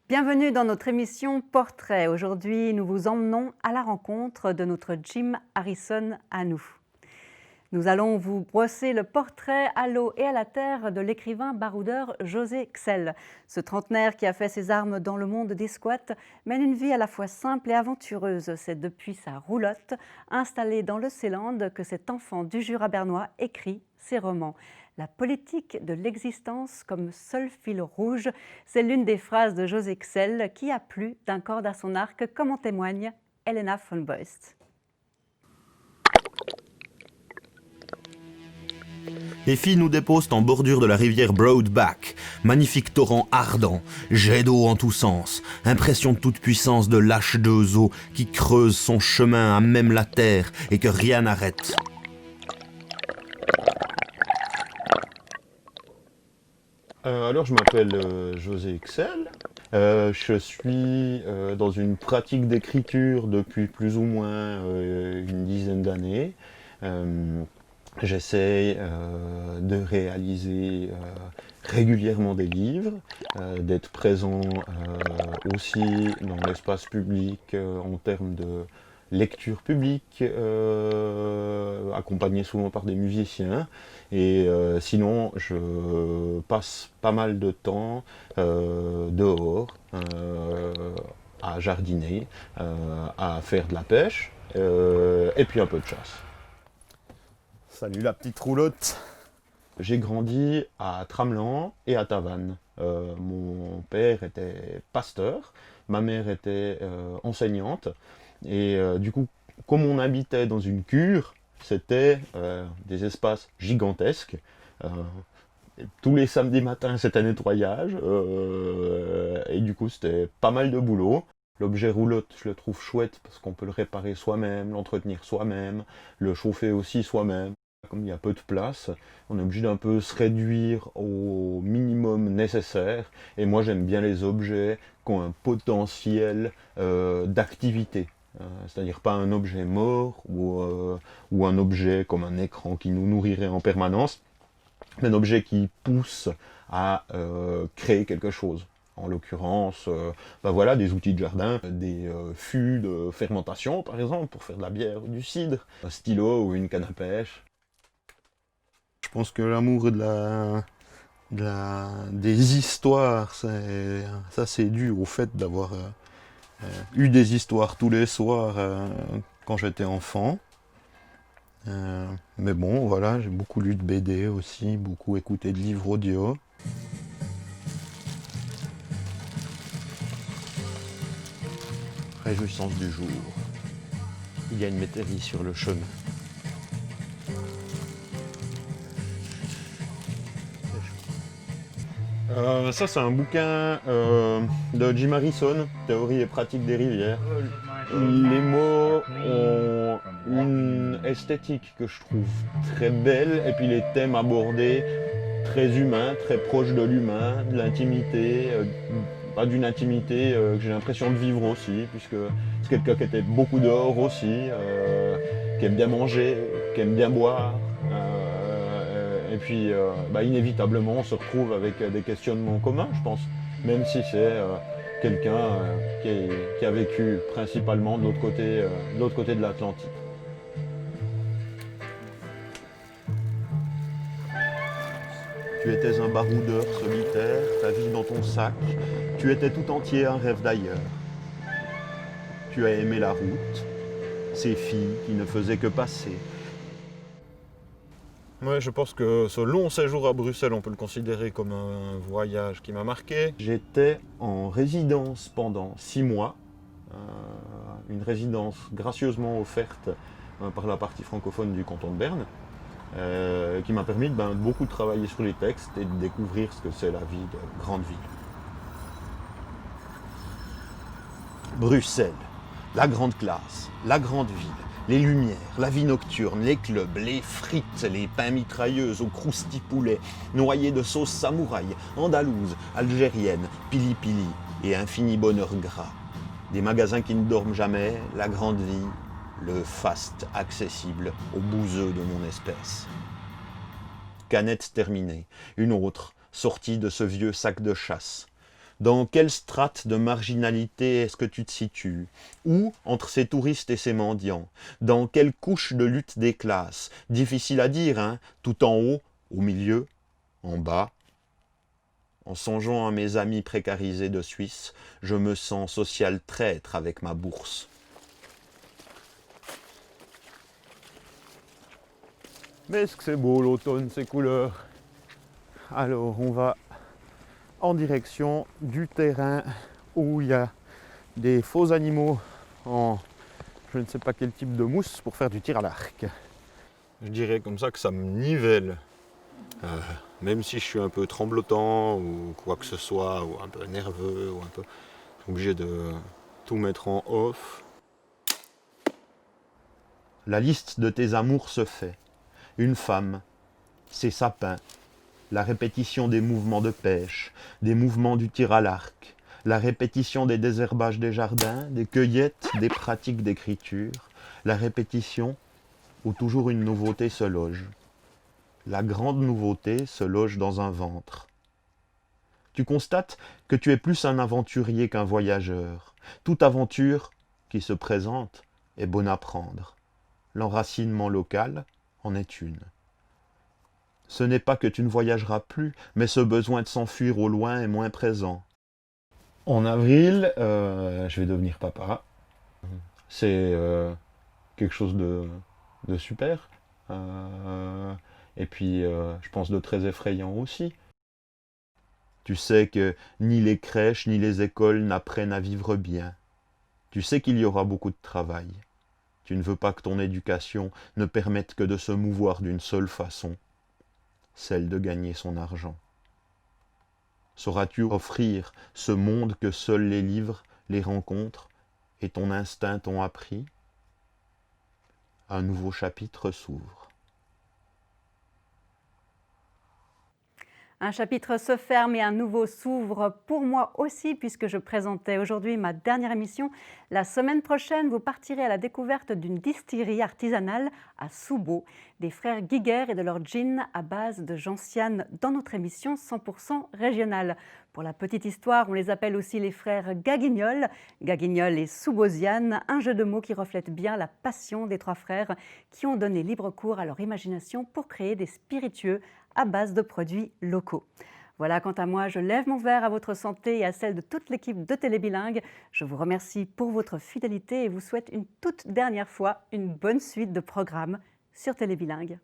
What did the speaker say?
Bienvenue dans notre émission Portrait. Aujourd'hui, nous vous emmenons à la rencontre de notre Jim Harrison à nous. Nous allons vous brosser le portrait à l'eau et à la terre de l'écrivain baroudeur José Xell. Ce trentenaire qui a fait ses armes dans le monde des squats mène une vie à la fois simple et aventureuse. C'est depuis sa roulotte, installée dans le Ceyland, que cet enfant du Jura bernois écrit ses romans. La politique de l'existence comme seul fil rouge, c'est l'une des phrases de José Xell qui a plu d'un corde à son arc, comme en témoigne Helena von Beust. Les filles nous déposent en bordure de la rivière Broadback. Magnifique torrent ardent, jet d'eau en tous sens, impression de toute puissance de lâche deux eaux qui creuse son chemin à même la terre et que rien n'arrête. Alors, je m'appelle José Xell. Je suis dans une pratique d'écriture depuis plus ou moins une dizaine d'années. J'essaie de réaliser régulièrement des livres, d'être présent aussi dans l'espace public en termes de lecture publique, accompagné souvent par des musiciens. Et sinon, je passe pas mal de temps dehors, à jardiner, à faire de la pêche, et puis un peu de chasse. Salut la petite roulotte. J'ai grandi à Tramelan et à Tavannes. Mon père était pasteur, ma mère était enseignante. Et du coup, comme on habitait dans une cure, c'était des espaces gigantesques. Tous les samedis matins, c'était nettoyage. Et du coup, c'était pas mal de boulot. L'objet roulotte, je le trouve chouette parce qu'on peut le réparer soi-même, l'entretenir soi-même, le chauffer aussi soi-même. Comme il y a peu de place, on est obligé d'un peu se réduire au minimum nécessaire. Et moi, j'aime bien les objets qui ont un potentiel d'activité. C'est-à-dire pas un objet mort ou un objet comme un écran qui nous nourrirait en permanence, mais un objet qui pousse à créer quelque chose. En l'occurrence, voilà, des outils de jardin, des fûts de fermentation par exemple, pour faire de la bière ou du cidre, un stylo ou une canne à pêche. Je pense que l'amour des histoires, ça c'est dû au fait d'avoir eu des histoires tous les soirs quand j'étais enfant. Mais bon, voilà, j'ai beaucoup lu de BD aussi, beaucoup écouté de livres audio. Réjouissance du jour. Il y a une métairie sur le chemin. Ça, c'est un bouquin de Jim Harrison, Théorie et pratique des rivières. Les mots ont une esthétique que je trouve très belle, et puis les thèmes abordés, très humains, très proches de l'humain, de l'intimité, pas d'une intimité que j'ai l'impression de vivre aussi, puisque c'est quelqu'un qui était beaucoup dehors aussi, qui aime bien manger, qui aime bien boire. Et puis, inévitablement, on se retrouve avec des questionnements communs, je pense, même si c'est quelqu'un qui a vécu principalement de l'autre côté de l'Atlantique. Tu étais un baroudeur solitaire, ta vie dans ton sac, tu étais tout entier un rêve d'ailleurs. Tu as aimé la route, ces filles qui ne faisaient que passer. Ouais, je pense que ce long séjour à Bruxelles, on peut le considérer comme un voyage qui m'a marqué. J'étais en résidence pendant 6 mois, une résidence gracieusement offerte par la partie francophone du canton de Berne, qui m'a permis de beaucoup travailler sur les textes et de découvrir ce que c'est la vie de grande ville. Bruxelles, la grande classe, la grande ville, les lumières, la vie nocturne, les clubs, les frites, les pains mitrailleuses au crousti-poulet, noyés de sauce samouraï, andalouse, algérienne, pili-pili et infini bonheur gras. Des magasins qui ne dorment jamais, la grande vie, le faste accessible aux bouseux de mon espèce. Canette terminée, une autre, sortie de ce vieux sac de chasse. Dans quelle strate de marginalité est-ce que tu te situes? Où entre ces touristes et ces mendiants? Dans quelle couche de lutte des classes? Difficile à dire, hein? Tout en haut, au milieu, en bas. En songeant à mes amis précarisés de Suisse, je me sens social traître avec ma bourse. Mais est-ce que c'est beau l'automne, ces couleurs? Alors, on va en direction du terrain où il y a des faux animaux en je ne sais pas quel type de mousse pour faire du tir à l'arc. Je dirais comme ça que ça me nivelle. Même si je suis un peu tremblotant ou quoi que ce soit, ou un peu nerveux, ou un peu obligé de tout mettre en off. La liste de tes amours se fait. Une femme, ses sapins, la répétition des mouvements de pêche, des mouvements du tir à l'arc, la répétition des désherbages des jardins, des cueillettes, des pratiques d'écriture, la répétition où toujours une nouveauté se loge. La grande nouveauté se loge dans un ventre. Tu constates que tu es plus un aventurier qu'un voyageur. Toute aventure qui se présente est bonne à prendre. L'enracinement local en est une. Ce n'est pas que tu ne voyageras plus, mais ce besoin de s'enfuir au loin est moins présent. En avril, je vais devenir papa. C'est quelque chose de super. Et puis, je pense de très effrayant aussi. Tu sais que ni les crèches ni les écoles n'apprennent à vivre bien. Tu sais qu'il y aura beaucoup de travail. Tu ne veux pas que ton éducation ne permette que de se mouvoir d'une seule façon, celle de gagner son argent. Sauras-tu offrir ce monde que seuls les livres, les rencontres et ton instinct t'ont appris? Un nouveau chapitre s'ouvre. Un chapitre se ferme et un nouveau s'ouvre pour moi aussi, puisque je présentais aujourd'hui ma dernière émission. La semaine prochaine, vous partirez à la découverte d'une distillerie artisanale à Soubo, des frères Guiguer et de leur gin à base de gentiane dans notre émission 100% régionale. Pour la petite histoire, on les appelle aussi les frères Gaguignol. Gaguignol et Soubosiane, un jeu de mots qui reflète bien la passion des trois frères qui ont donné libre cours à leur imagination pour créer des spiritueux à base de produits locaux. Voilà, quant à moi, je lève mon verre à votre santé et à celle de toute l'équipe de Télébilingue. Je vous remercie pour votre fidélité et vous souhaite une toute dernière fois une bonne suite de programmes sur Télébilingue.